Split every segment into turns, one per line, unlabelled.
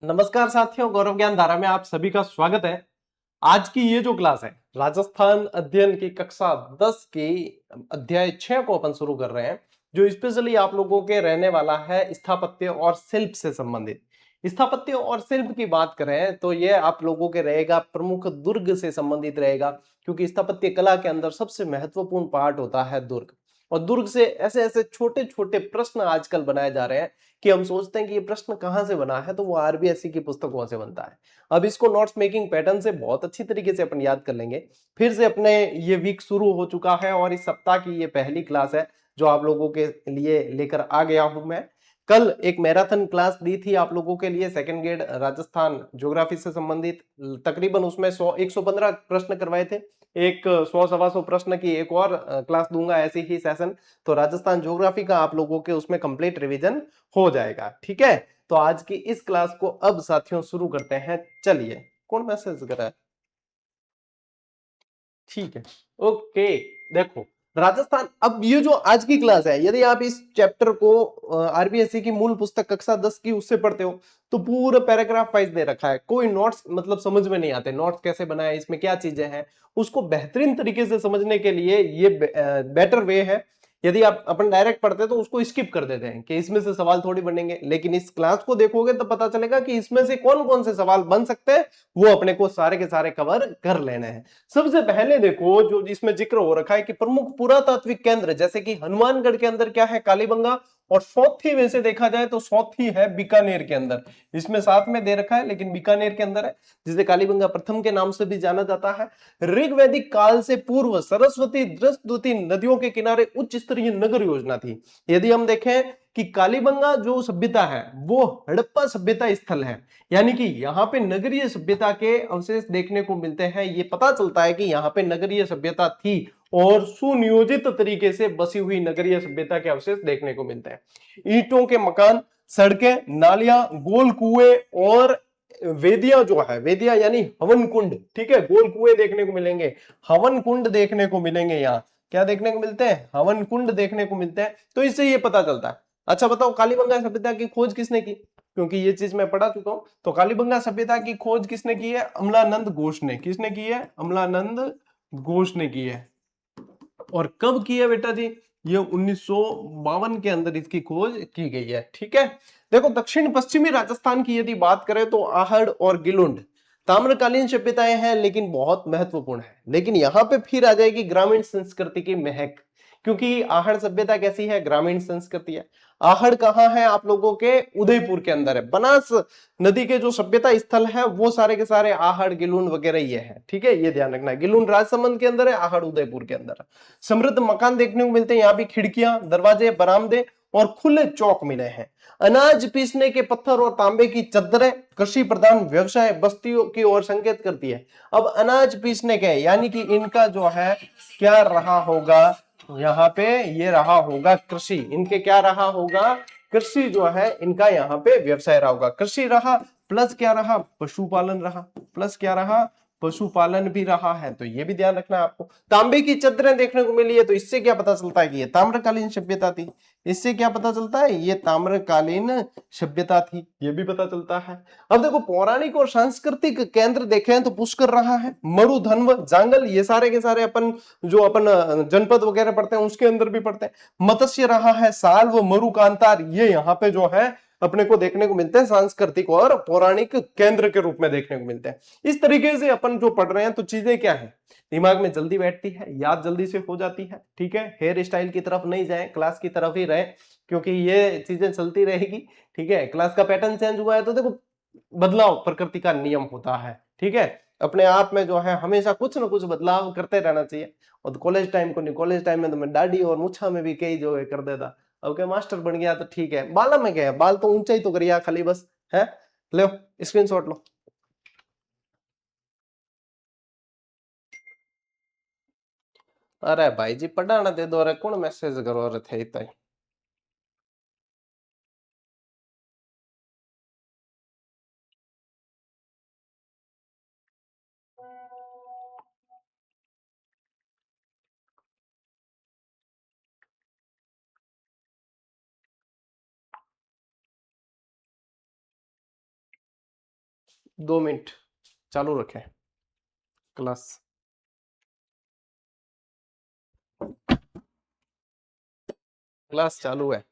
नमस्कार साथियों, गौरव ज्ञान धारा में आप सभी का स्वागत है। आज की ये जो क्लास है राजस्थान अध्ययन की कक्षा 10 की अध्याय 6 को अपन शुरू कर रहे हैं, जो स्पेशली आप लोगों के रहने वाला है स्थापत्य और शिल्प से संबंधित। स्थापत्य और शिल्प की बात करें तो ये आप लोगों के रहेगा प्रमुख दुर्ग से संबंधित रहेगा, क्योंकि स्थापत्य कला के अंदर सबसे महत्वपूर्ण पार्ट होता है दुर्ग। और दुर्ग से ऐसे ऐसे छोटे छोटे प्रश्न आजकल बनाए जा रहे हैं कि हम सोचते हैं कि ये प्रश्न कहां से बना है, तो वो आरबीएससी की पुस्तकों से बनता है। अब इसको नोट्स मेकिंग पैटर्न से बहुत अच्छी तरीके से अपन याद कर लेंगे। फिर से अपने ये वीक शुरू हो चुका है और इस सप्ताह की ये पहली क्लास है जो आप लोगों के लिए लेकर आ गया हूं मैं। कल एक मैराथन क्लास दी थी आप लोगों के लिए, सेकंड ग्रेड राजस्थान ज्योग्राफी से संबंधित। तकरीबन उसमें 115 प्रश्न करवाए थे। एक 100 सवा 100 प्रश्न की एक और क्लास दूंगा ऐसी ही सेशन। तो राजस्थान ज्योग्राफी का आप लोगों के उसमें कंप्लीट रिवीजन हो जाएगा। ठीक है, तो आज की इस क्लास को अब साथियों शुरू करते हैं। चलिए, कौन मैसेज कर रहा है? ठीक है, ओके। देखो, राजस्थान, अब ये जो आज की क्लास है, यदि आप इस चैप्टर को आरबीएससी की मूल पुस्तक कक्षा 10 की उससे पढ़ते हो तो पूरा पैराग्राफ वाइज दे रखा है। कोई नोट्स मतलब समझ में नहीं आते, नोट्स कैसे बनाए, इसमें क्या चीजें हैं, उसको बेहतरीन तरीके से समझने के लिए ये बेटर वे है। यदि आप अपन डायरेक्ट पढ़ते तो उसको स्किप कर देते हैं कि इसमें से सवाल थोड़ी बनेंगे, लेकिन इस क्लास को देखोगे तो पता चलेगा कि इसमें से कौन कौन से सवाल बन सकते हैं, वो अपने को सारे के सारे कवर कर लेने हैं। सबसे पहले देखो, जो इसमें जिक्र हो रखा है कि प्रमुख पुरातात्विक केंद्र, जैसे कि हनुमानगढ़ के अंदर क्या है, कालीबंगा। और चौथी वैसे देखा जाए तो चौथी है बीकानेर के अंदर। इसमें साथ में दे रखा है लेकिन बीकानेर के अंदर है, जिसे कालीबंगा प्रथम के नाम से भी जाना जाता है। ऋग्वैदिक काल से पूर्व सरस्वती दृष्टद्युति नदियों के किनारे उच्च स्तरीय नगर योजना थी। यदि हम देखें कि कालीबंगा जो सभ्यता है वो हड़प्पा सभ्यता स्थल है, यानी कि यहाँ पे नगरीय सभ्यता के अवशेष देखने को मिलते हैं। ये पता चलता है कि यहाँ पे नगरीय सभ्यता थी और सुनियोजित तरीके से बसी हुई नगरीय सभ्यता के अवशेष देखने को मिलते हैं। ईंटों के मकान, सड़कें, नालियां, गोल कुएं और वेदियां, जो है वेदियां यानी हवन कुंड, ठीक है, गोल कुएं देखने को मिलेंगे, हवन कुंड देखने को मिलेंगे। यहाँ क्या देखने को मिलते हैं? हवन कुंड देखने को मिलते हैं। तो इससे ये पता चलता है। अच्छा बताओ, कालीबंगा सभ्यता की खोज किसने की? क्योंकि ये चीज मैं पढ़ा चुका हूं। तो कालीबंगा सभ्यता की खोज किसने की है? अमलानंद घोष ने। किसने की है? अमलानंद घोष ने की है। और कब की है बेटा जी? ये 1952 के अंदर इसकी खोज की गई है। ठीक है, देखो दक्षिण पश्चिमी राजस्थान की यदि बात करें तो आहड़ और गिलुंड ताम्रकालीन सभ्यताएं हैं, लेकिन बहुत महत्वपूर्ण है। लेकिन यहां पे फिर आ जाएगी ग्रामीण संस्कृति की महक, क्योंकि आहड़ सभ्यता कैसी है? ग्रामीण संस्कृति है। आहड़ कहाँ है? आप लोगों के उदयपुर के अंदर है। बनास नदी के जो सभ्यता स्थल है वो सारे के सारे आहड़ गिलुंड वगैरह ये है। ठीक है, ये ध्यान रखना है। गिलुंड राजसमंद के अंदर है, आहड़ उदयपुर के अंदर है। समृद्ध मकान देखने को मिलते हैं। यहाँ भी खिड़कियां, दरवाजे, बरामदे और खुले चौक मिले हैं। अनाज पीसने के पत्थर और तांबे की चद्दरें कृषि प्रधान व्यवसाय बस्तियों की ओर संकेत करती है। अब अनाज पीसने के यानी कि इनका जो है क्या रहा होगा यहाँ पे? ये रहा होगा कृषि। इनके क्या रहा होगा? कृषि जो है इनका यहाँ पे व्यवसाय रहा होगा। कृषि रहा, प्लस क्या रहा? पशुपालन रहा। प्लस क्या रहा? पशुपालन भी रहा है। तो ये भी ध्यान रखना है आपको। तांबे की चद्दरें देखने को मिली है, तो इससे क्या पता चलता है कि ये ताम्रकालीन सभ्यता थी। इससे क्या पता चलता है? ये ताम्रकालीन सभ्यता थी, ये भी पता चलता है। अब देखो, पौराणिक और सांस्कृतिक केंद्र देखें तो पुष्कर रहा है, मरुधन्व, जांगल, ये सारे के सारे अपन जो अपन जनपद वगैरह पढ़ते हैं उसके अंदर भी पढ़ते हैं। मत्स्य रहा है, साल व मरु कांतार, ये यहाँ पे जो है अपने को देखने को मिलते हैं, सांस्कृतिक और पौराणिक केंद्र के रूप में देखने को मिलते हैं। इस तरीके से अपन जो पढ़ रहे हैं तो चीजें क्या है, दिमाग में जल्दी बैठती है, याद जल्दी से हो जाती है। ठीक है, हेयर स्टाइल की तरफ नहीं जाए, क्लास की तरफ ही रहे, क्योंकि ये चीजें चलती रहेगी। ठीक है, क्लास का पैटर्न चेंज हुआ है तो देखो, बदलाव प्रकृति का नियम होता है। ठीक है, अपने आप में जो है हमेशा कुछ ना कुछ बदलाव करते रहना चाहिए। और कॉलेज टाइम को नहीं, कॉलेज टाइम में तो मैं दाढ़ी और मूछा में भी कई जो है कर देता। अब क्या मास्टर बन गया तो ठीक है, बाला में क्या है, बाल तो ऊंचा ही तो करिया खाली बस है। लो, स्क्रीनशॉट लो। अरे भाई जी, पढ़ाना दे दो रे, कौन मैसेज करो रे थे इतना ही। 2 मिनट चालू रखें क्लास। क्लास चालू है।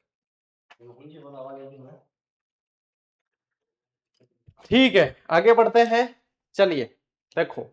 ठीक है, आगे बढ़ते हैं। चलिए देखो,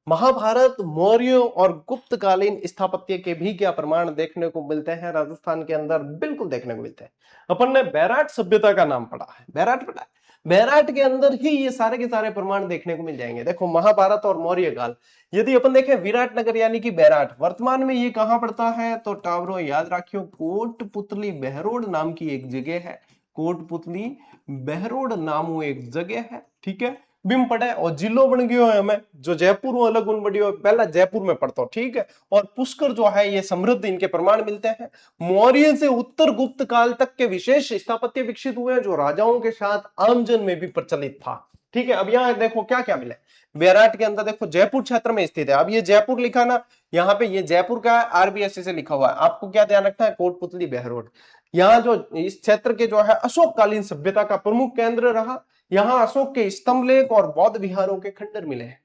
महाभारत, मौर्य और गुप्तकालीन स्थापत्य के भी क्या प्रमाण देखने को मिलते हैं राजस्थान के अंदर? बिल्कुल देखने को मिलते हैं। अपन ने बैराट सभ्यता का नाम पढ़ा है, बैराट पढ़ा है, बैराट के अंदर ही ये सारे के सारे प्रमाण देखने को मिल जाएंगे। देखो, महाभारत और मौर्य काल, यदि अपन देखें विराटनगर यानी कि बैराट, वर्तमान में ये कहां पड़ता है? तो टावरों याद रखियो, कोटपुतली बहरोड नाम की एक जगह है, कोटपुतली बहरोड नामू एक जगह है। ठीक है, बिम पड़े और जिलो बन गयो है हमें, जो जयपुर में अलग उन बढ़ियो, पहला जयपुर में पड़ता। ठीक है, और पुष्कर जो है ये समृद्ध इनके प्रमाण मिलते हैं। मौर्य से उत्तर गुप्त काल तक के विशेष स्थापत्य विकसित हुए जो राजाओं के साथ आमजन में भी प्रचलित था। ठीक है, अब यहाँ देखो क्या क्या मिले बैराट के अंदर। देखो, जयपुर क्षेत्र में स्थित है। अब ये जयपुर लिखा ना, यहाँ पे ये जयपुर का आरबीएससी से लिखा हुआ है। आपको क्या ध्यान रखना है? कोटपुतली बहरोड, यहाँ जो इस क्षेत्र के जो है अशोककालीन सभ्यता का प्रमुख केंद्र रहा। यहाँ अशोक के स्तंभलेख और बौद्ध विहारों के खंडर मिले हैं,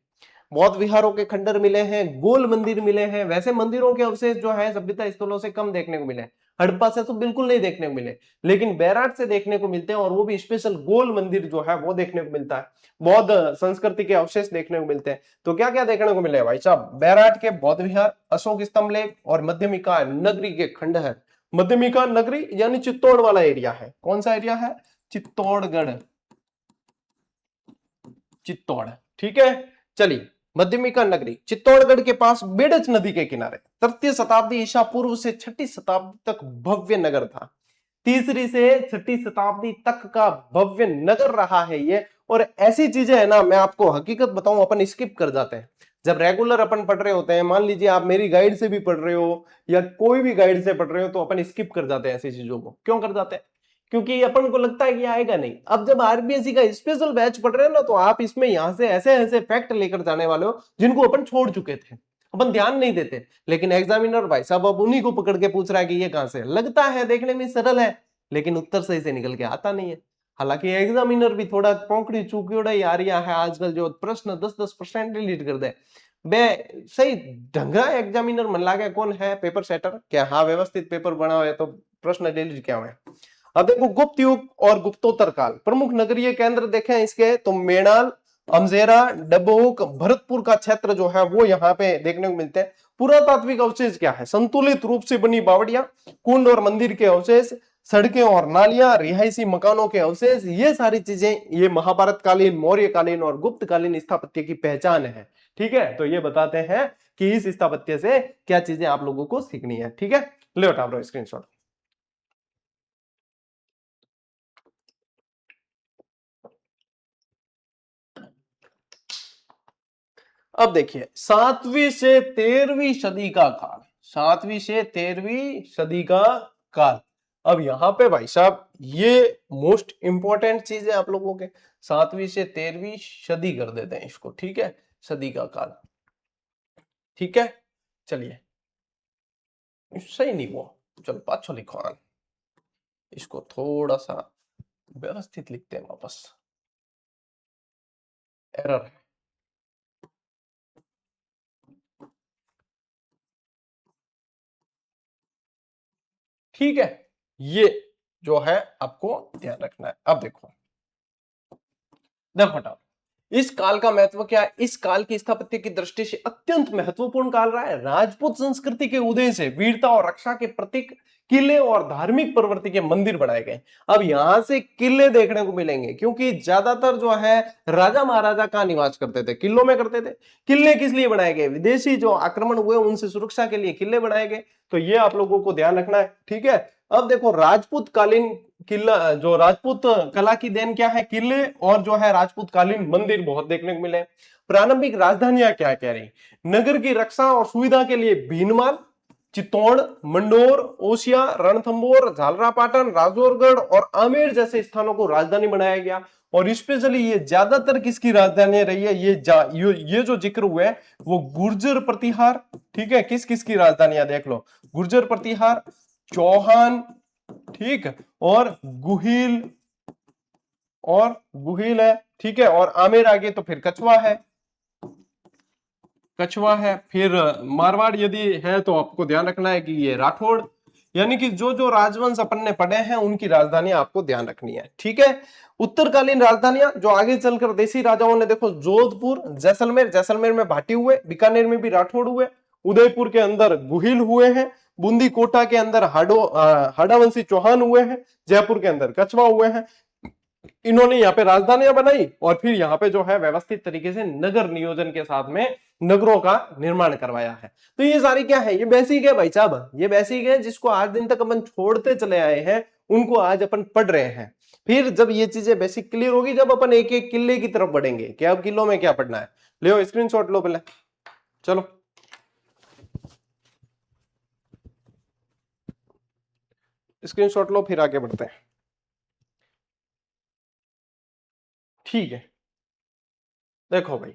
बौद्ध विहारों के खंडर मिले हैं, गोल मंदिर मिले हैं। वैसे मंदिरों के अवशेष जो है सभ्यता स्थलों से कम देखने को मिले, हड़प्पा से तो बिल्कुल नहीं देखने को मिले, लेकिन बैराट से देखने को मिलते हैं, और वो भी स्पेशल गोल मंदिर जो है वो देखने को मिलता है। बौद्ध संस्कृति के अवशेष देखने को मिलते हैं। तो क्या क्या देखने को मिले भाई साहब? बैराट के बौद्ध विहार, अशोक स्तंभलेख और मध्यमिका नगरी के खंडहर। मध्यमिका नगरी यानी चित्तौड़ वाला एरिया है। कौन सा एरिया है? चित्तौड़गढ़, चित्तौड़। ठीक है, चलिए, मध्यमिका नगरी चित्तौड़गढ़ के पास बेडच नदी के किनारे, तृतीय शताब्दी ईसा पूर्व से छठी शताब्दी तक भव्य नगर था। तीसरी से छठी शताब्दी तक का भव्य नगर रहा है ये। और ऐसी चीजें है ना, मैं आपको हकीकत बताऊं, अपन स्किप कर जाते हैं जब रेगुलर अपन पढ़ रहे होते हैं। मान लीजिए आप मेरी गाइड से भी पढ़ रहे हो या कोई भी गाइड से पढ़ रहे हो, तो अपन स्किप कर जाते हैं ऐसी चीजों को। क्यों कर जाते हैं? क्योंकि अपन को लगता है कि आएगा नहीं। अब जब आरबीएससी का स्पेशल बैच पढ़ रहे हो ना, तो आप इसमें यहां से ऐसे ऐसे फैक्ट लेकर जाने वाले हो जिनको अपन छोड़ चुके थे, अपन ध्यान नहीं देते। लेकिन एग्जामिनर भाई साहब अब उन्हीं को पकड़ के पूछ रहा है कि ये कहां से लगता है, देखने में सरल है लेकिन उत्तर सही से निकल के आता नहीं है। हालांकि एग्जामिनर भी थोड़ा पोंकड़ी चूकियोड़ा ही आ रही है आजकल, जो प्रश्न 10-10% डिलीट कर दे बे। सही ढंगा एग्जामिनर मन लागे कौन है? पेपर सेटर क्या? हाँ, व्यवस्थित पेपर बना हुआ है तो प्रश्न डिलीट क्या हुए? अब देखो, गुप्त युग और गुप्तोत्तर काल, प्रमुख नगरीय केंद्र देखें इसके तो मेणाल, अमजेरा, डबोक, भरतपुर का क्षेत्र जो है वो यहाँ पे देखने को मिलते हैं। पुरातात्विक अवशेष क्या है? संतुलित रूप से बनी बावड़ियां, कुंड और मंदिर के अवशेष, सड़कें और नालियां, रिहायशी मकानों के अवशेष, ये सारी चीजें ये महाभारत कालीन, मौर्य कालीन और गुप्त कालीन स्थापत्य की पहचान है। ठीक है, तो ये बताते हैं कि इस स्थापत्य से क्या चीजें आप लोगों को सीखनी है। ठीक है, ले उठा लो स्क्रीनशॉट। अब देखिए, 7वीं से 13वीं सदी का काल, 7वीं से 13वीं सदी का काल। अब यहां पे भाई साहब ये मोस्ट इंपॉर्टेंट चीज है आप लोगों के, 7वीं से 13वीं सदी कर देते हैं इसको। ठीक है, सदी का काल। ठीक है, चलिए, सही नहीं हुआ, चलो पाछो लिखो, इसको थोड़ा सा व्यवस्थित लिखते हैं वापस, एरर है। ठीक है, ये जो है आपको ध्यान रखना है। अब देखो, देखो हटाओ, इस काल का महत्व क्या है? इस काल की स्थापत्य की दृष्टि से अत्यंत महत्वपूर्ण काल रहा है। राजपूत संस्कृति के उदय से वीरता और रक्षा के प्रतीक किले और धार्मिक प्रवृत्ति के मंदिर बनाए गए। अब यहां से किले देखने को मिलेंगे, क्योंकि ज्यादातर जो है राजा महाराजा कहां निवास करते थे? किलों में करते थे। किले किस लिए बनाए गए? विदेशी जो आक्रमण हुए उनसे सुरक्षा के लिए किले बनाए गए। तो ये आप लोगों को ध्यान रखना है। ठीक है, अब देखो, राजपूत कालीन किला, जो राजपूत कला की देन क्या है? किले और जो है राजपूत कालीन मंदिर बहुत देखने को मिले। प्रारंभिक राजधानियां क्या कह रही? नगर की रक्षा और सुविधा के लिए भीनमाल, चित्तौड़, मंडोर, ओसिया, रणथंभौर, झालरापाटन, राजौरगढ़ और आमेर जैसे स्थानों को राजधानी बनाया गया। और स्पेशली ये ज्यादातर किसकी राजधानी रही है? ये जो जिक्र हुआ है वो गुर्जर प्रतिहार। ठीक है, किस किस की राजधानियां देख लो, गुर्जर प्रतिहार, चौहान, ठीक, और गुहिल, और गुहिल है, ठीक है। और आमेर आगे तो फिर कछवा है, कछवा है। फिर मारवाड़ यदि है तो आपको ध्यान रखना है कि ये राठौड़। यानी कि जो जो राजवंश अपन ने पढ़े हैं उनकी राजधानी आपको ध्यान रखनी है, ठीक है। उत्तरकालीन राजधानियां जो आगे चलकर देसी राजाओं ने, देखो जोधपुर, जैसलमेर, जैसलमेर में भाटी हुए, बीकानेर में भी राठौड़ हुए, उदयपुर के अंदर गुहिल हुए हैं, बूंदी कोटा के अंदर हाड़ावंशी चौहान हुए हैं, जयपुर के अंदर कछवा हुए हैं। इन्होंने यहाँ पे राजधानियां बनाई और फिर यहाँ पे जो है व्यवस्थित तरीके से नगर नियोजन के साथ में नगरों का निर्माण करवाया है। तो ये सारी क्या है, ये बेसिक है भाई साहब, ये बेसिक है जिसको आज दिन तक अपन छोड़ते चले आए हैं, उनको आज अपन पढ़ रहे हैं। फिर जब ये चीजें बेसिक क्लियर होगी, जब अपन एक एक किले की तरफ बढ़ेंगे कि अब किलों में क्या पढ़ना है। ले स्क्रीनशॉट लो पहले, चलो स्क्रीनशॉट लो, फिर आगे बढ़ते हैं, ठीक है। देखो भाई,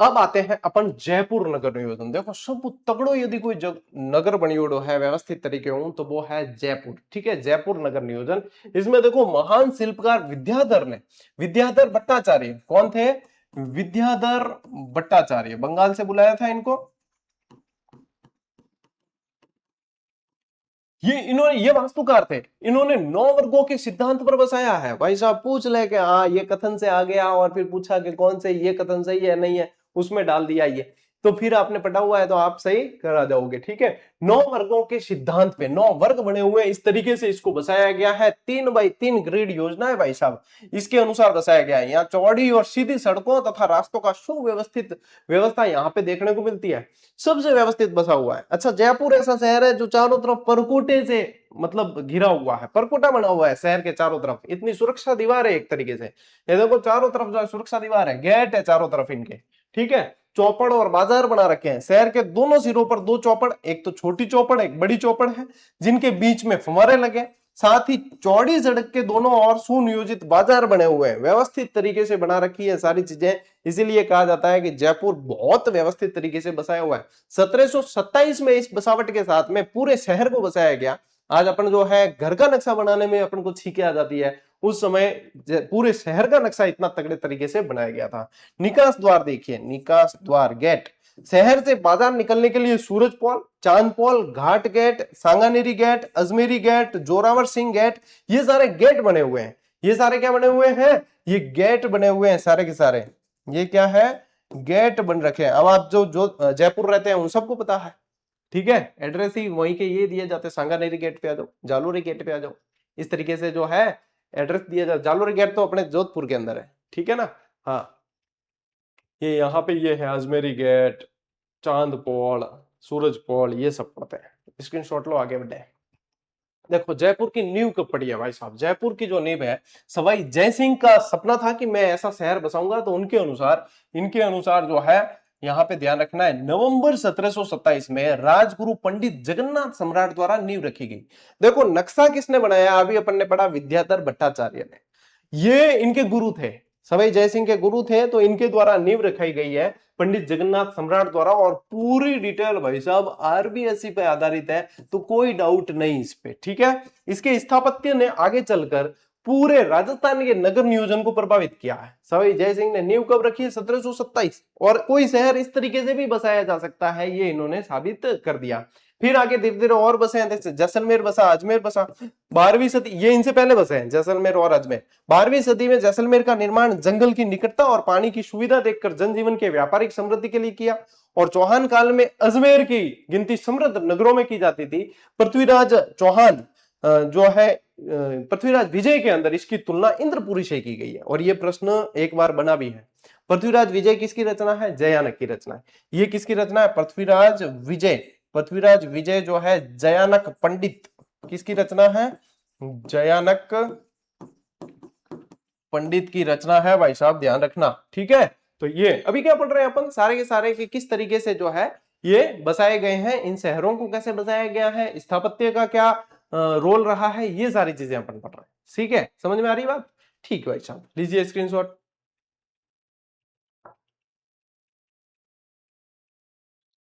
अब आते हैं अपन जयपुर नगर नियोजन। देखो सब तगड़ो यदि कोई नगर बनियोड़ो है व्यवस्थित तरीके हो तो वो है जयपुर, ठीक है। जयपुर नगर नियोजन, इसमें देखो महान शिल्पकार विद्याधर ने, विद्याधर भट्टाचार्य कौन थे, विद्याधर भट्टाचार्य, बंगाल से बुलाया था इनको। ये वास्तुकार थे, इन्होंने 9 वर्गों के सिद्धांत पर बसाया है। भाई साहब पूछ ले कि हाँ ये कथन से आ गया और फिर पूछा कि कौन से ये कथन सही है नहीं है, उसमें डाल दिया ये, तो फिर आपने पढ़ा हुआ है तो आप सही करा जाओगे, ठीक है। 9 वर्गों के सिद्धांत पे 9 वर्ग बने हुए, इस तरीके से इसको बसाया गया है। 3x3 ग्रिड योजना है भाई साहब, इसके अनुसार बसाया गया है। यहाँ चौड़ी और सीधी सड़कों तथा रास्तों का सुव्यवस्थित व्यवस्था यहाँ पे देखने को मिलती है, सबसे व्यवस्थित बसा हुआ है। अच्छा, जयपुर ऐसा शहर है जो चारों तरफ परकोटे से मतलब घिरा हुआ है, परकोटा बना हुआ है शहर के चारों तरफ, इतनी सुरक्षा दीवार है एक तरीके से। ये देखो चारों तरफ जो है सुरक्षा दीवार है, गेट है चारों तरफ इनके, ठीक है। चौपड़ और बाजार बना रखे हैं, शहर के दोनों सिरों पर 2 चौपड़, एक तो छोटी चौपड़ एक बड़ी चौपड़ है, जिनके बीच में फुव्वारे लगे, साथ ही चौड़ी सड़क के दोनों ओर सुनियोजित बाजार बने हुए हैं, व्यवस्थित तरीके से बना रखी है सारी चीजें। इसीलिए कहा जाता है कि जयपुर बहुत व्यवस्थित तरीके से बसाया हुआ है। 1727 में इस बसावट के साथ में पूरे शहर को बसाया गया। आज अपन जो है घर का नक्शा बनाने में अपन को छींके आ जाती है, उस समय पूरे शहर का नक्शा इतना तगड़े तरीके से बनाया गया था। निकास द्वार देखिए, निकास द्वार गेट, शहर से बाजार निकलने के लिए Suraj Pol, Chand Pol, Ghat gate, Sanganeri gate, Ajmeri gate, Zorawar Singh gate, ये सारे गेट बने हुए हैं। ये सारे क्या बने हुए हैं, ये गेट बने हुए हैं सारे के सारे, ये क्या है, गेट बन रखे हैं। अब आप जो जो जयपुर रहते हैं उन सबको पता है, ठीक है। एड्रेस ही वहीं के ये दिए जाते हैं, सांगानेरी गेट पे आ जाओ, जालोरी गेट पे आ जाओ, इस तरीके से जो है एड्रेस दिया जाता। जालोरी गेट तो अपने जोधपुर के अंदर है, ठीक है ना। हाँ, ये यहाँ पे ये है अजमेरी गेट, चांद पोल, सूरज पोल, ये सब पड़ते हैं। स्क्रीनशॉट लो, आगे बढ़े। देखो जयपुर की नींव कब पड़ी है भाई साहब, जयपुर की जो नींव है, सवाई जय सिंह का सपना था कि मैं ऐसा शहर बसाऊंगा, तो उनके अनुसार, इनके अनुसार जो है यहाँ पे ध्यान रखना है, नवंबर 1727 में राजगुरु पंडित जगन्नाथ सम्राट द्वारा नींव रखी गई। देखो नक्शा किसने बनाया, अभी अपन ने पढ़ा विद्याधर भट्टाचार्य ने, ये इनके गुरु थे, सवाई जय सिंह के गुरु थे, तो इनके द्वारा नींव रखाई गई है पंडित जगन्नाथ सम्राट द्वारा। और पूरी डिटेल भाई साहब आरबीएससी पे आधारित है, तो कोई डाउट नहीं इस पे, ठीक है। इसके स्थापत्य ने आगे चलकर पूरे राजस्थान के नगर नियोजन को प्रभावित किया है। सवाई जय सिंह ने नींव कब रखी है, 1727, और कोई शहर इस तरीके से भी बसाया जा सकता है, ये इन्होंने साबित कर दिया। फिर आगे धीरे धीरे और बसे हैं, जैसलमेर बसा, अजमेर बसा, 12वीं सदी, ये इनसे पहले बसे हैं जैसलमेर और अजमेर। 12वीं सदी में जैसलमेर का निर्माण जंगल की निकटता और पानी की सुविधा देखकर जनजीवन के व्यापारिक समृद्धि के लिए किया। और चौहान काल में अजमेर की गिनती समृद्ध नगरों में की जाती थी। पृथ्वीराज चौहान जो है पृथ्वीराज विजय के अंदर इसकी तुलना इंद्रपुरी से की गई है। और यह प्रश्न एक बार बना भी है, पृथ्वीराज विजय किसकी रचना है, जयानक की रचना है। ये किसकी रचना है, पृथ्वीराज विजय, पृथ्वीराज विजय जो है जयानक पंडित, किसकी रचना है, जयानक पंडित की रचना है भाई साहब, ध्यान रखना, ठीक है। तो ये अभी क्या पढ़ रहे हैं अपन, सारे के सारे कि किस तरीके से जो है ये बसाए गए हैं, इन शहरों को कैसे बसाया गया है, स्थापत्य का क्या रोल रहा है, ये सारी चीजें अपन पढ़ रहे हैं, ठीक है। समझ में आ रही बात, ठीक है भाई साहब, लीजिए स्क्रीनशॉट।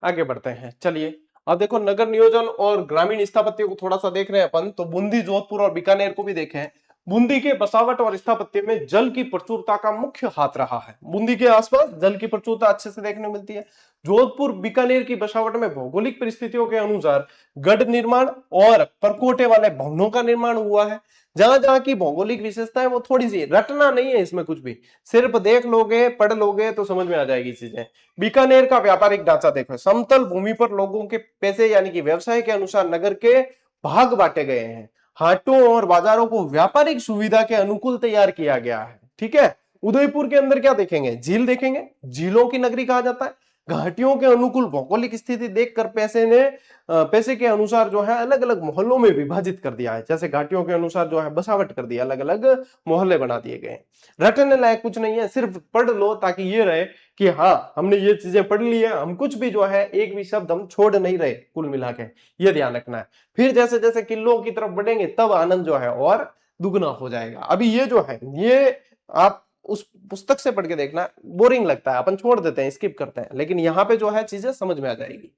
आगे बढ़ते हैं, चलिए। अब देखो नगर नियोजन और ग्रामीण स्थापत्य को थोड़ा सा देख रहे हैं अपन, तो बूंदी, जोधपुर और बीकानेर को भी देखें। बूंदी के बसावट और स्थापत्य में जल की प्रचुरता का मुख्य हाथ रहा है। बूंदी के आसपास जल की प्रचुरता अच्छे से देखने को मिलती है। जोधपुर बीकानेर की बसावट में भौगोलिक परिस्थितियों के अनुसार गढ़ निर्माण और परकोटे वाले भवनों का निर्माण हुआ है। जहां जहां की भौगोलिक विशेषता है वो थोड़ी सी, रटना नहीं है इसमें कुछ भी, सिर्फ देख लोगे पढ़ लोगे तो समझ में आ जाएगी चीजें। बीकानेर का व्यापारिक ढांचा देखो, समतल भूमि पर लोगों के पैसे यानी कि व्यवसाय के अनुसार नगर के भाग बांटे गए हैं। हाटों और बाजारों को व्यापारिक सुविधा के अनुकूल तैयार किया गया है। ठीक है। उदयपुर के अंदर क्या देखेंगे, झील देखेंगे, झीलों की नगरी कहा जाता है। घाटियों के अनुकूल भौगोलिक स्थिति देखकर पैसे के अनुसार जो है अलग अलग मोहल्लों में विभाजित कर दिया है। जैसे घाटियों के अनुसार जो है बसावट कर दिया, अलग अलग मोहल्ले बना दिए गए। रटने लायक कुछ नहीं है, सिर्फ पढ़ लो ताकि ये रहे कि हाँ हमने ये चीजें पढ़ ली है, हम कुछ भी जो है एक भी शब्द हम छोड़ नहीं रहे कुल मिला के, ये ध्यान रखना है। फिर जैसे जैसे किल्लों की तरफ बढ़ेंगे तब आनंद जो है और दुगना हो जाएगा। अभी ये जो है ये आप उस पुस्तक से पढ़ के देखना, बोरिंग लगता है, अपन छोड़ देते हैं, स्किप करते हैं, लेकिन यहाँ पे जो है चीजें समझ में आ जाएगी।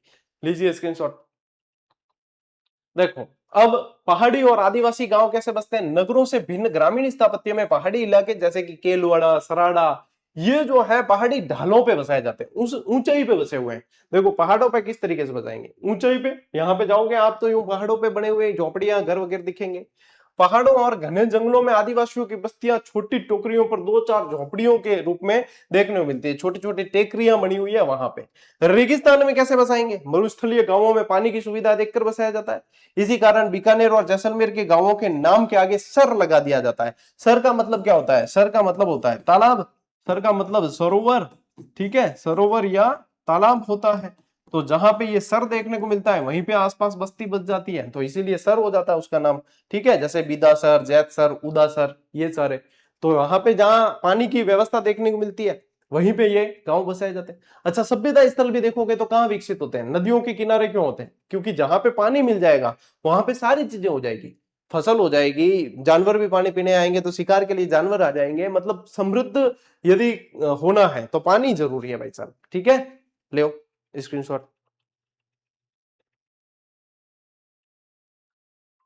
लीजिए स्क्रीनशॉट। देखो, अब पहाड़ी और आदिवासी गांव कैसे बसते हैं। नगरों से भिन्न ग्रामीण स्थापत्य में पहाड़ी इलाके जैसे कि केलवाड़ा, सराड़ा, ये जो है पहाड़ी ढालों पे बसाए जाते हैं, उस ऊंचाई पे बसे हुए हैं। देखो पहाड़ों पे किस तरीके से बसाएंगे, ऊंचाई पे, यहाँ पे जाओगे आप तो यूं पहाड़ों पे बने हुए झोपड़ियां घर वगैरह दिखेंगे। पहाड़ों और घने जंगलों में आदिवासियों की बस्तियां छोटी टोकरियों पर दो चार झोपड़ियों के रूप में देखने को मिलती है, छोटी छोटी टेकरियां बनी हुई है वहां पे। रेगिस्तान में कैसे बसाएंगे, मरुस्थलीय गांवों में पानी की सुविधा देखकर बसाया जाता है। इसी कारण बीकानेर और जैसलमेर के गांवों के नाम के आगे सर लगा दिया जाता है। सर का मतलब क्या होता है, सर का मतलब होता है तालाब, सर का मतलब सरोवर। ठीक है, सरोवर या तालाब होता है। तो जहां पे ये सर देखने को मिलता है वहीं पे आसपास बस्ती बच जाती है, तो इसीलिए सर हो जाता है उसका नाम। ठीक है, जैसे बिदासर, जैतसर, उदासर, ये सारे। तो वहां पे जहां पानी की व्यवस्था देखने को मिलती है वहीं पे ये गांव बसाए जाते हैं। अच्छा, सभ्यता स्थल भी देखोगे तो कहां विकसित होते हैं, नदियों के किनारे क्यों होते हैं, क्योंकि जहां पे पानी मिल जाएगा वहां पे सारी चीजें हो जाएगी, फसल हो जाएगी, जानवर भी पानी पीने आएंगे तो शिकार के लिए जानवर आ जाएंगे। मतलब समृद्ध यदि होना है तो पानी जरूरी है भाई साहब। ठीक है, ले स्क्रीनशॉट।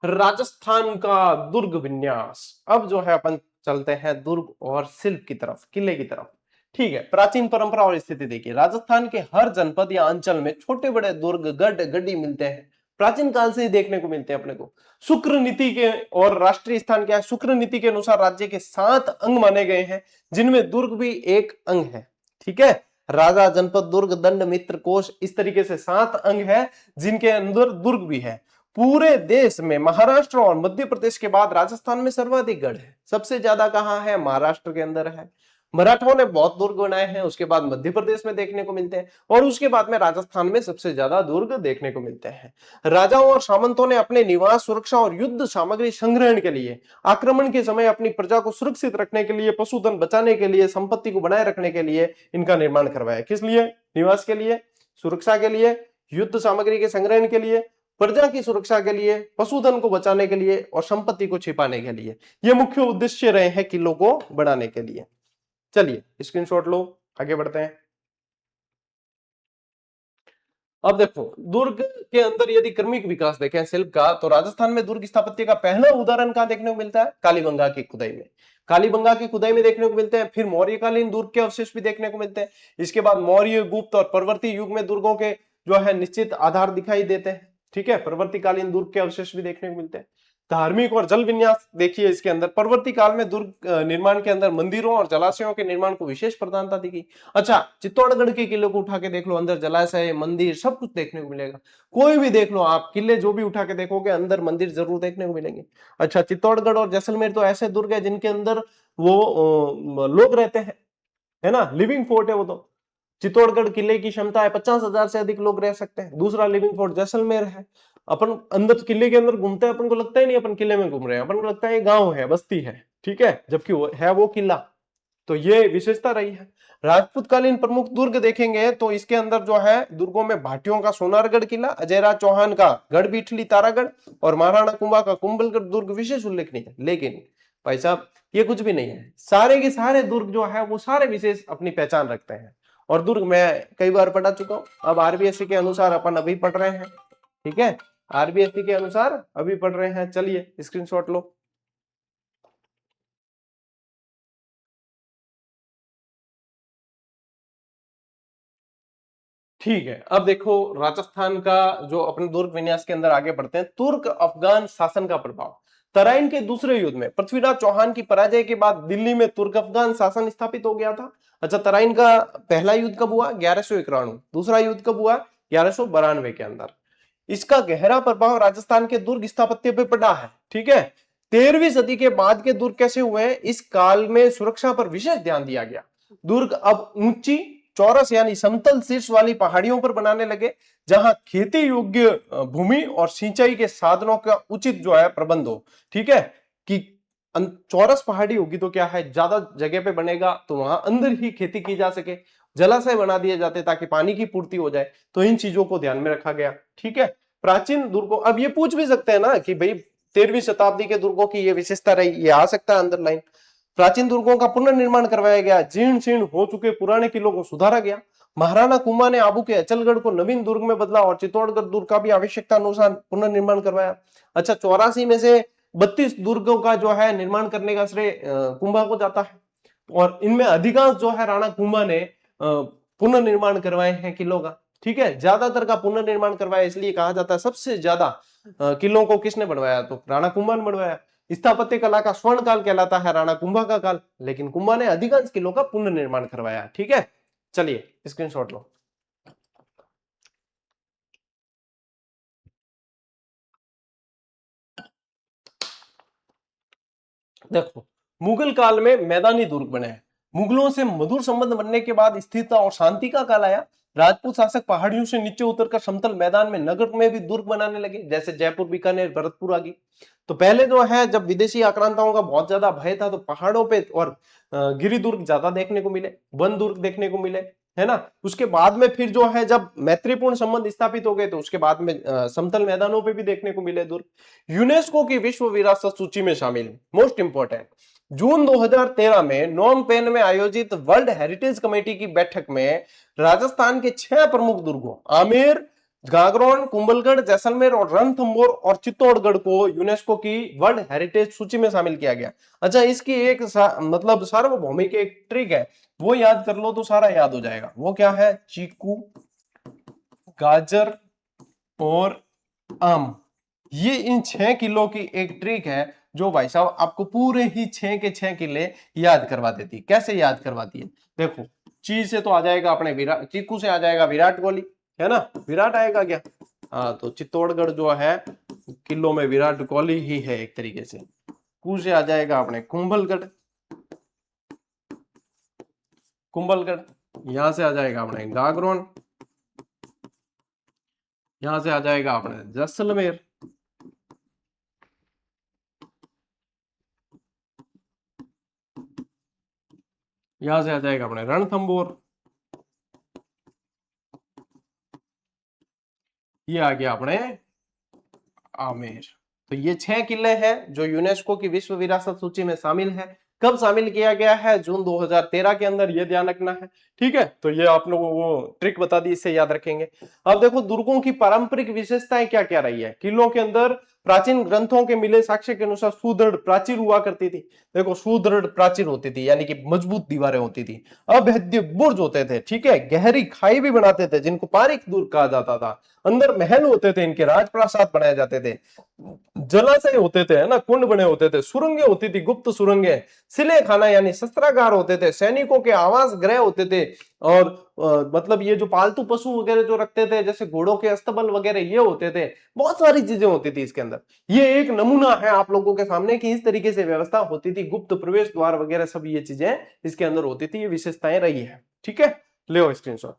राजस्थान का दुर्ग विन्यास। अब जो है अपन चलते हैं दुर्ग और शिल्प की तरफ, किले की तरफ। ठीक है, प्राचीन परंपरा और स्थिति देखिए। राजस्थान के हर जनपद या अंचल में छोटे बड़े दुर्ग, गढ़, गड्डी मिलते हैं। प्राचीन काल से ही देखने को मिलते हैं अपने को। शुक्र नीति के और राष्ट्रीय स्थान क्या है, शुक्र नीति के अनुसार राज्य के 7 अंग माने गए हैं, जिनमें दुर्ग भी एक अंग है। ठीक है, राजा, जनपद, दुर्ग, दंड, मित्र, कोष, इस तरीके से 7 अंग है जिनके अंदर दुर्ग भी है। पूरे देश में महाराष्ट्र और मध्य प्रदेश के बाद राजस्थान में सर्वाधिक गढ़ है। सबसे ज्यादा कहां है, महाराष्ट्र के अंदर है। मराठों ने बहुत दुर्ग बनाए हैं, उसके बाद मध्य प्रदेश में देखने को मिलते हैं, और उसके बाद में राजस्थान में सबसे ज्यादा दुर्ग देखने को मिलते हैं। राजाओं और सामंतों ने अपने निवास, सुरक्षा और युद्ध सामग्री संग्रहण के लिए, आक्रमण के समय अपनी प्रजा को सुरक्षित रखने के लिए, पशुधन बचाने के लिए, संपत्ति को बनाए रखने के लिए इनका निर्माण करवाया। किस लिए, निवास के लिए, सुरक्षा के लिए, युद्ध सामग्री के संग्रहण के लिए, प्रजा की सुरक्षा के लिए, पशुधन को बचाने के लिए और संपत्ति को छिपाने के लिए। ये मुख्य उद्देश्य रहे हैं किलों को बनाने के लिए। चलिए स्क्रीनशॉट लो, आगे बढ़ते हैं। अब देखो, दुर्ग के अंदर यदि क्रमिक विकास देखें शिल्प का, तो राजस्थान में दुर्ग स्थापत्य का पहला उदाहरण कहां देखने को मिलता है, कालीबंगा की खुदाई में। कालीबंगा की खुदाई में देखने को मिलते हैं। फिर मौर्यकालीन दुर्ग के अवशेष भी देखने को मिलते हैं। इसके बाद मौर्य, गुप्त और परवर्ती युग में दुर्गों के जो है निश्चित आधार दिखाई देते हैं। ठीक है, परवर्तीकालीन दुर्ग के अवशेष भी देखने को मिलते हैं। धार्मिक और जल विन्यास देखिए इसके अंदर, परवर्ती काल में दुर्ग निर्माण के अंदर मंदिरों और जलाशयों के निर्माण को विशेष प्रधानता दी गई। अच्छा, चित्तौड़गढ़ के किले को उठा के देख लो, अंदर जलाशय, मंदिर सब कुछ देखने को मिलेगा। कोई भी देख लो आप, किले जो भी उठा के देखोगे अंदर मंदिर जरूर देखने को मिलेंगे। अच्छा, चित्तौड़गढ़ और जैसलमेर तो ऐसे दुर्ग है जिनके अंदर वो लोग रहते हैं, है ना, लिविंग फोर्ट है वो तो। चित्तौड़गढ़ किले की क्षमता है 50,000 से अधिक लोग रह सकते हैं। दूसरा लिविंग फोर्ट जैसलमेर है। अपन अंदर किले के अंदर घूमते हैं, अपन को लगता ही नहीं अपन किले में घूम रहे हैं, अपन को लगता है ये गांव है, बस्ती है। ठीक है, जबकि वो है वो किला। तो ये विशेषता रही है। राजपूतकालीन प्रमुख दुर्ग देखेंगे तो इसके अंदर जो है दुर्गों में भाटियों का सोनारगढ़ किला, अजयराज चौहान का गढ़ बीठली तारागढ़ और महाराणा कुंभा का कुंभलगढ़ दुर्ग विशेष उल्लेखनीय है। लेकिन भाई साहब ये कुछ भी नहीं है, सारे के सारे दुर्ग जो है वो सारे विशेष अपनी पहचान रखते हैं। और दुर्ग मैं कई बार पढ़ा चुका हूं, अब आरबीएससी के अनुसार अपन अभी पढ़ रहे हैं। ठीक है, आरबीएससी के अनुसार अभी पढ़ रहे हैं। चलिए स्क्रीनशॉट लो। ठीक है, अब देखो राजस्थान का जो अपने दुर्ग विन्यास के अंदर आगे बढ़ते हैं। तुर्क अफगान शासन का प्रभाव। तराइन के दूसरे युद्ध में पृथ्वीराज चौहान की पराजय के बाद दिल्ली में तुर्क अफगान शासन स्थापित हो गया था। अच्छा, तराइन का पहला युद्ध कब हुआ? 1191। दूसरा युद्ध कब हुआ? 1192 के अंदर। इसका गहरा प्रभाव राजस्थान के दुर्ग स्थापत्य पे पड़ा है। ठीक है, 13वीं सदी के बाद के दुर्ग कैसे हुए हैं? इस काल में सुरक्षा पर विशेष ध्यान दिया गया। दुर्ग अब ऊंची, चौरस यानी समतल शीर्ष वाली पहाड़ियों पर बनाने लगे, जहां खेती योग्य भूमि और सिंचाई के साधनों का उचित जो है प्रबंध हो। ठीक है, कि चौरस पहाड़ी होगी तो क्या है, ज्यादा जगह पे बनेगा तो वहां अंदर ही खेती की जा सके, जलाशय बना दिए जाते ताकि पानी की पूर्ति हो जाए। तो इन चीजों को ध्यान में रखा गया। ठीक है, प्राचीन दुर्गों, अब ये पूछ भी सकते हैं ना कि भाई 13वीं शताब्दी के दुर्गों की ये विशेषता रही, ये आ सकता है अंडरलाइन। प्राचीन दुर्गों का पुनर्निर्माण करवाया गया, जीर्ण शीर्ण हो चुके पुराने किलों को सुधारा गया। महाराणा कुंभा ने आबू के अचलगढ़ को नवीन दुर्ग में बदला और चित्तौड़गढ़ दुर्ग का भी आवश्यकता अनुसार पुनर्निर्माण करवाया। अच्छा, 84 में से 32 दुर्गों का जो है निर्माण करने का श्रेय कुंभा को जाता है, और इनमें अधिकांश जो है राणा कुंभा ने पुनर्निर्माण करवाए हैं किलों का। ठीक है, ज्यादातर का पुनर्निर्माण करवाया, इसलिए कहा जाता है सबसे ज्यादा किलों को किसने बनवाया? तो राणा कुंभा ने बनवाया। स्थापत्य कला का स्वर्ण काल कहलाता है राणा कुंभा का काल, लेकिन कुंभा ने अधिकांश किलों का पुनर्निर्माण करवाया। ठीक है, चलिए स्क्रीनशॉट लो। देखो, मुगल काल में मैदानी दुर्ग बने हैं। मुगलों से मधुर संबंध बनने के बाद स्थिरता और शांति का काल आया। राजपूत शासक पहाड़ियों से नीचे उतरकर समतल मैदान में नगर में भी दुर्ग बनाने लगे, जैसे जयपुर, बीकानेर, भरतपुर आदि। तो पहले जो है, जब विदेशी आक्रांताओं का बहुत ज्यादा भय था, तो पहाड़ों पे और गिरी दुर्ग ज्यादा देखने को मिले, वन दुर्ग देखने को मिले, है ना। उसके बाद में फिर जो है, जब मैत्रीपूर्ण संबंध स्थापित हो गए, तो उसके बाद में समतल मैदानों पे भी देखने को मिले दुर्ग। यूनेस्को की विश्व विरासत सूची में शामिल, मोस्ट इंपोर्टेंट। जून 2013 में नोम पेन में आयोजित वर्ल्ड हेरिटेज कमेटी की बैठक में राजस्थान के 6 प्रमुख दुर्गों आमेर, गागरोन, कुंभलगढ़, जैसलमेर और रणथंभौर और चित्तौड़गढ़ को यूनेस्को की वर्ल्ड हेरिटेज सूची में शामिल किया गया। अच्छा, इसकी एक मतलब सार्वभौमिक एक ट्रिक है, वो याद कर लो तो सारा याद हो जाएगा। वो क्या है? चीकू, गाजर और आम। ये इन 6 किलो की एक ट्रिक है, जो भाई साहब आपको पूरे ही 6 के 6 किले याद करवा देती। कैसे याद करवाती है? देखो, ची से तो आ जाएगा अपने विराट, चीकू से आ जाएगा विराट कोहली, है ना। विराट आएगा क्या? हाँ, तो चित्तौड़गढ़ जो है किलो में विराट कोहली ही है एक तरीके से। कू से आ जाएगा अपने कुंभलगढ़, कुंभलगढ़। यहां से आ जाएगा अपने गागरोन, यहां से आ जाएगा अपने जैसलमेर, यहां से आ जाएगा अपने रणथंभौर, ये आ गया अपने आमेर। तो ये 6 किले हैं जो यूनेस्को की विश्व विरासत सूची में शामिल है। कब शामिल किया गया है? जून 2013 के अंदर, ये ध्यान रखना है। ठीक है, तो ये आप लोगों को ट्रिक बता दी, इससे याद रखेंगे। अब देखो, दुर्गों की पारंपरिक विशेषताएं क्या क्या रही है। किलों के अंदर प्राचीन ग्रंथों के मिले साक्ष्य के अनुसार सुदृढ़ प्राचीर हुआ करती थी। देखो, सुदृढ़ प्राचीर होती थी, यानी कि मजबूत दीवारें होती थी। अभेद्य बुर्ज होते थे, ठीक है, गहरी खाई भी बनाते थे जिनको पारिक दुर्ग कहा जाता था। अंदर महल होते थे, इनके राजप्रासाद बनाए जाते थे, जलाशय होते थे, है ना, कुंड बने होते थे, सुरंगें होती थी, गुप्त सुरंगें, सिले खाना यानी शस्त्रागार होते थे, सैनिकों के आवास गृह होते थे, और मतलब ये जो पालतू पशु वगैरह जो रखते थे, जैसे घोड़ों के अस्तबल वगैरह, ये होते थे। बहुत सारी चीजें होती थी इसके अंदर। ये एक नमूना है आप लोगों के सामने कि इस तरीके से व्यवस्था होती थी। गुप्त प्रवेश द्वार वगैरह सब ये चीजें इसके अंदर होती थी, ये विशेषताएं रही है। ठीक है, ले स्क्रीनशॉट।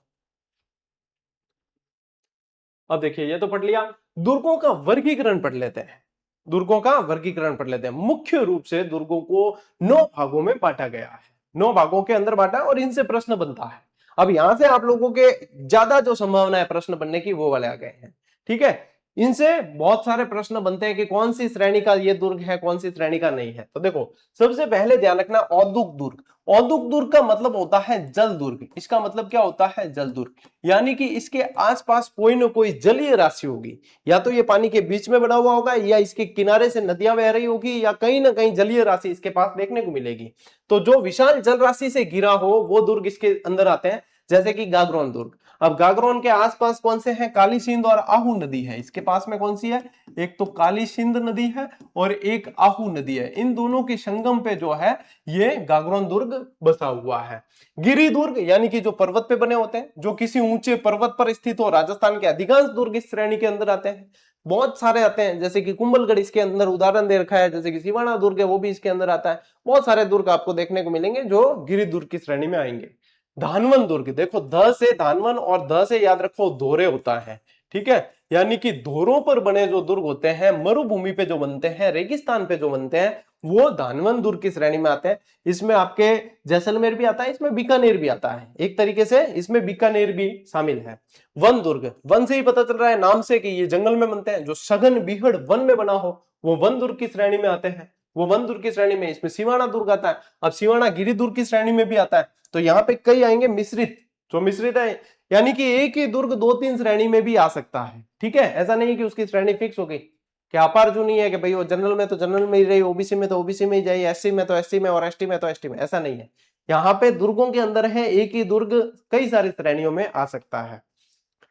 अब देखिए, ये तो पढ़ लिया। दुर्गों का वर्गीकरण पढ़ लेते हैं। दुर्गों का वर्गीकरण पढ़ लेते हैं। मुख्य रूप से दुर्गों को 9 भागों में बांटा गया है। 9 भागों के अंदर बांटा, और इनसे प्रश्न बनता है। अब यहां से आप लोगों के ज्यादा जो संभावना है प्रश्न बनने की, वो वाले आ गए हैं। ठीक है, इनसे बहुत सारे प्रश्न बनते हैं कि कौन सी श्रेणी का ये दुर्ग है, कौन सी श्रेणी का नहीं है। तो देखो, सबसे पहले ध्यान रखना, औद्योगिक दुर्ग। औद्योगिक दुर्ग का मतलब होता है जल दुर्ग। इसका मतलब क्या होता है? जल दुर्ग, यानी कि इसके आसपास कोई ना कोई जलीय राशि होगी। या तो ये पानी के बीच में बना हुआ होगा, या इसके किनारे से नदियां बह रही होगी, या कहीं ना कहीं जलीय राशि इसके पास देखने को मिलेगी। तो जो विशाल जल राशि से घिरा हो, वो दुर्ग इसके अंदर आते हैं, जैसे कि गागरोन दुर्ग। अब गागरोन के आसपास कौन से हैं? काली सिंध और आहू नदी है। इसके पास में कौन सी है? एक तो काली सिंध नदी है और एक आहू नदी है। इन दोनों के संगम पे जो है ये गागरोन दुर्ग बसा हुआ है। गिरि दुर्ग यानी कि जो पर्वत पे बने होते हैं, जो किसी ऊंचे पर्वत पर स्थित हो। राजस्थान के अधिकांश दुर्ग इस श्रेणी के अंदर आते हैं, बहुत सारे आते हैं, जैसे कि कुंभलगढ़ इसके अंदर उदाहरण दे रखा है, जैसे कि सिवाना दुर्ग है वो भी इसके अंदर आता है। बहुत सारे दुर्ग आपको देखने को मिलेंगे जो गिरि दुर्ग की श्रेणी में आएंगे। धानवन दुर्ग, देखो ध से धानवन और ध से याद रखो धोरे होता है, ठीक है, यानी कि धोरों पर बने जो दुर्ग होते हैं, मरुभूमि पे जो बनते हैं, रेगिस्तान पे जो बनते हैं, वो धानवन दुर्ग की श्रेणी में आते हैं। इसमें आपके जैसलमेर भी आता है, इसमें बीकानेर भी आता है, एक तरीके से इसमें बीकानेर भी शामिल है। वन दुर्ग, वन से ही पता चल रहा है नाम से कि ये जंगल में बनते हैं। जो सघन बीहड़ वन में बना हो वो वन दुर्ग की श्रेणी में आते हैं, वो वन दुर्ग की श्रेणी में। इसमें सिवाना दुर्ग आता है। अब सिवाना गिरि दुर्ग की श्रेणी में भी आता है। तो यहाँ पे कई आएंगे मिश्रित, जो मिश्रित है यानी कि एक ही दुर्ग दो तीन श्रेणी में भी आ सकता है, ठीक है। ऐसा नहीं कि उसकी श्रेणी फिक्स हो गई, क्या अपार जो नहीं है कि भाई वो जनरल में तो जनरल में ही रही, ओबीसी में तो ओबीसी में ही जाइए, एससी में तो एससी में और एसटी में तो एसटी में, ऐसा नहीं है। यहाँ पे दुर्गों के अंदर है एक ही दुर्ग कई सारी श्रेणियों में आ सकता है।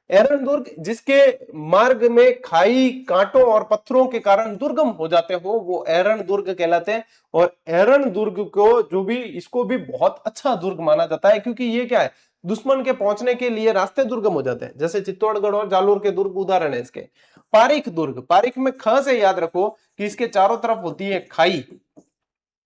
एरन दुर्ग, जिसके मार्ग में खाई, कांटों और पत्थरों के कारण दुर्गम हो जाते हो, वो एरन दुर्ग कहलाते हैं। और एरन दुर्ग को जो भी इसको भी बहुत अच्छा दुर्ग माना जाता है, क्योंकि ये क्या है, दुश्मन के पहुंचने के लिए रास्ते दुर्गम हो जाते हैं, जैसे चित्तौड़गढ़ और जालोर के दुर्ग उदाहरण है इसके। पारीख दुर्ग, पारीख में ख से याद रखो कि इसके चारों तरफ होती है खाई।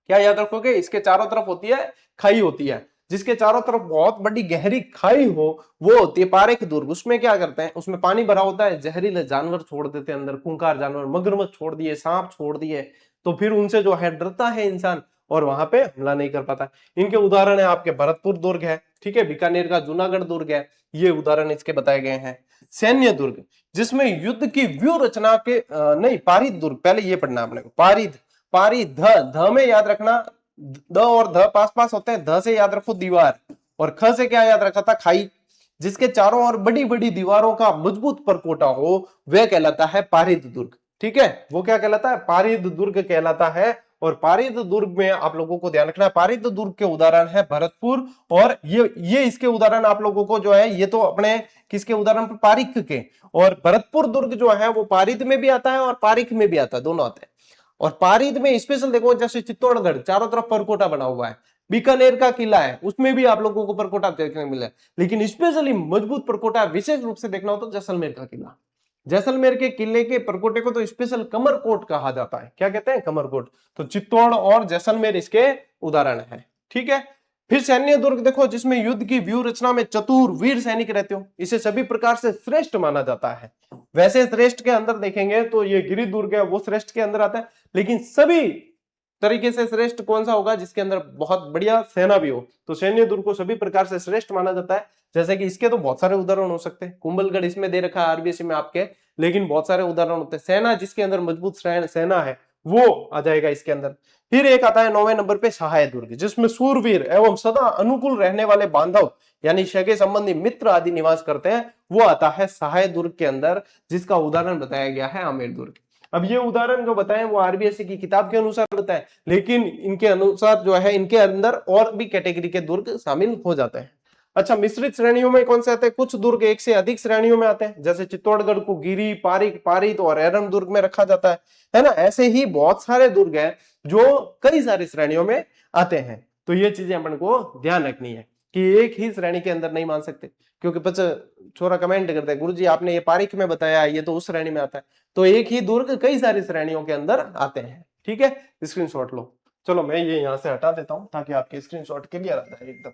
क्या याद रखोगे? इसके चारों तरफ होती है खाई होती है, जिसके चारों तरफ बहुत बड़ी गहरी खाई हो वो होती है पारेख दुर्ग। उसमें क्या करते हैं, उसमें पानी भरा होता है, जहरीले जानवर छोड़ देते हैं अंदर, खूंखार जानवर, मगरमच्छ छोड़ दिए, सांप छोड़ दिए, तो फिर उनसे जो है डरता है इंसान और वहां पे हमला नहीं कर पाता। इनके उदाहरण है आपके भरतपुर दुर्ग है, ठीक है, बीकानेर का जूनागढ़ दुर्ग है, ये उदाहरण इसके बताए गए हैं। सैन्य दुर्ग, जिसमें युद्ध की व्यूह रचना के नहीं, पारिद दुर्ग, पहले ये पढ़ना आपने को, पारिद, पारिद, ध में याद रखना, द और ध पास पास होते हैं। ध से याद रखो दीवार, और ख से क्या याद रखा था? खाई। जिसके चारों ओर बड़ी बड़ी दीवारों का मजबूत परकोटा हो वह कहलाता है पारिद दुर्ग, ठीक है, वो क्या कहलाता है? पारिद दुर्ग कहलाता है। और पारिद दुर्ग में आप लोगों को ध्यान रखना है, पारिद दुर्ग के उदाहरण है भरतपुर, और ये इसके उदाहरण आप लोगों को जो है, ये तो अपने किसके उदाहरण पर? पारिख के। और भरतपुर दुर्ग जो है वो पारिद में भी आता है और पारिख में भी आता है, दोनों आते हैं। और पारीद में स्पेशल देखो, जैसे चित्तौड़गढ़ चारों तरफ परकोटा बना हुआ है, बीकानेर का किला है उसमें भी आप लोगों को परकोटा देखने मिला है, लेकिन स्पेशली मजबूत परकोटा विशेष रूप से देखना हो तो जैसलमेर का किला। जैसलमेर के किले के परकोटे को तो स्पेशल कमरकोट कहा जाता है। क्या कहते हैं? कमरकोट। तो चित्तौड़ और जैसलमेर इसके उदाहरण है, ठीक है। फिर सैन्य दुर्ग देखो, जिसमें युद्ध की व्यूह रचना में चतुर वीर सैनिक रहते हो, इसे सभी प्रकार से श्रेष्ठ माना जाता है। वैसे श्रेष्ठ के अंदर देखेंगे तो ये गिरि दुर्ग है वो श्रेष्ठ के अंदर आता है, लेकिन सभी तरीके से श्रेष्ठ कौन सा होगा? जिसके अंदर बहुत बढ़िया सेना भी हो। तो सैन्य दुर्ग को सभी प्रकार से श्रेष्ठ माना जाता है। जैसे कि इसके तो बहुत सारे उदाहरण हो सकते हैं, कुंभलगढ़ इसमें दे रखा है आरबीएससी में आपके, लेकिन बहुत सारे उदाहरण होते हैं। सेना जिसके अंदर मजबूत सेना है वो आ जाएगा इसके अंदर। फिर एक आता है 9वें नंबर पे सहाय दुर्ग, जिसमें सूरवीर एवं सदा अनुकूल रहने वाले बांधव यानी सगे संबंधी मित्र आदि निवास करते हैं, वो आता है सहाय दुर्ग के अंदर, जिसका उदाहरण बताया गया है आमेर दुर्ग। अब ये उदाहरण जो बताएं वो आरबीएससी की किताब के अनुसार बताएं, लेकिन इनके अनुसार जो है इनके अंदर और भी कैटेगरी के दुर्ग शामिल हो जाते हैं। अच्छा, मिश्रित श्रेणियों में कौन से आते हैं? कुछ दुर्ग एक से अधिक श्रेणियों में आते हैं, जैसे चित्तौड़गढ़ को गिरि, पारिक, पारित और एरन दुर्ग में रखा जाता है ना। ऐसे ही बहुत सारे दुर्ग हैं जो कई सारी श्रेणियों में आते हैं। तो ये चीजें अपन को ध्यान रखनी है कि एक ही श्रेणी के अंदर नहीं मान सकते, क्योंकि बच्चे छोरा कमेंट करते हैं गुरुजी आपने ये पारिक में बताया, ये तो उस श्रेणी में आता है। तो एक ही दुर्ग कई सारी श्रेणियों के अंदर आते हैं, ठीक है। स्क्रीनशॉट लो। चलो मैं ये यहां से हटा देता हूं ताकि आपके स्क्रीनशॉट क्लियर आता है एकदम।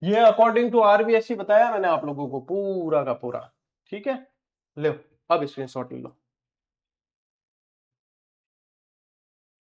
ये अकॉर्डिंग टू आरबीएससी बताया मैंने आप लोगों को पूरा का पूरा, ठीक है। लो अब स्क्रीनशॉट ले लो,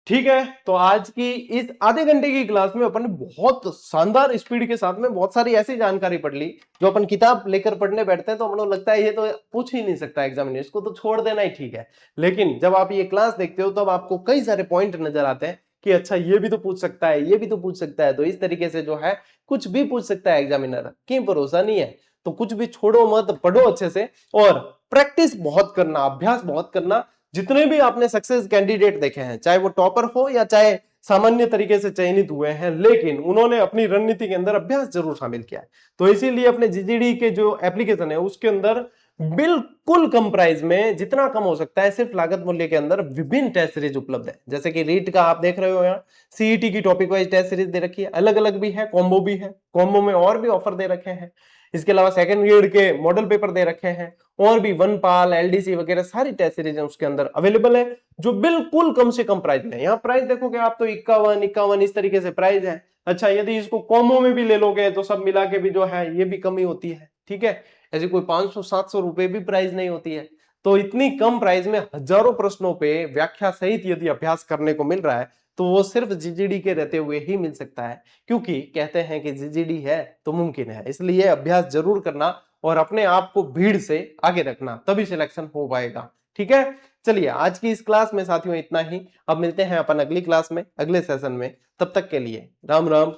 ठीक है। तो आज की इस आधे घंटे की क्लास में अपन ने बहुत शानदार स्पीड के साथ में बहुत सारी ऐसी जानकारी पढ़ ली जो अपन किताब लेकर पढ़ने बैठते हैं तो अपन को लगता है ये तो पूछ ही नहीं सकता एग्जामिनर, इसको तो छोड़ देना ही ठीक है। लेकिन जब आप ये क्लास देखते हो तब आपको कई सारे पॉइंट नजर आते हैं कि अच्छा ये भी तो पूछ सकता है, ये भी तो पूछ सकता है। तो इस तरीके से जो है कुछ भी पूछ सकता है एग्जामिनर, क्यों भरोसा नहीं है। तो कुछ भी छोड़ो मत, पढ़ो अच्छे से और प्रैक्टिस बहुत करना, अभ्यास बहुत करना। जितने भी आपने सक्सेस कैंडिडेट देखे हैं, चाहे वो टॉपर हो या चाहे सामान्य तरीके से चयनित हुए हैं, लेकिन उन्होंने अपनी रणनीति के अंदर अभ्यास जरूर शामिल किया है। तो इसीलिए अपने जीजीडी के जो एप्लीकेशन है उसके अंदर बिल्कुल कम प्राइस में, जितना कम हो सकता है सिर्फ लागत मूल्य के अंदर, विभिन्न टेस्ट सीरीज उपलब्ध है। जैसे कि रीट का आप देख रहे हो, यहाँ सीईटी की टॉपिक वाइज टेस्ट सीरीज दे रखी है, अलग अलग भी है, कॉम्बो भी है, कॉम्बो में और भी ऑफर दे रखे हैं। इसके अलावा सेकंड ग्रेड के मॉडल पेपर दे रखे हैं, और भी वनपाल, एलडीसी वगैरह सारी टेस्ट सीरीज उसके अंदर अवेलेबल है, जो बिल्कुल कम से कम प्राइस में। यहाँ प्राइस देखोगे आप तो 51 इस तरीके से प्राइस है। अच्छा, यदि इसको कॉम्बो में भी ले लोगे तो सब मिला के भी जो है ये भी कम ही होती है, ठीक है। ऐसे कोई 500-700 रुपए भी प्राइस नहीं होती है। तो इतनी कम प्राइस में हजारों प्रश्नों पे व्याख्या सहित यदि अभ्यास करने को मिल रहा है तो वो सिर्फ जीजीडी के रहते हुए ही मिल सकता है, क्योंकि कहते हैं कि जीजीडी है तो मुमकिन है। इसलिए अभ्यास जरूर करना और अपने आप को भीड़ से आगे रखना, तभी सिलेक्शन हो पाएगा, ठीक है। चलिए, आज की इस क्लास में साथियों इतना ही। अब मिलते हैं अपन अगली क्लास में, अगले सेशन में। तब तक के लिए राम राम,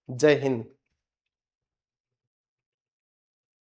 जय हिंद।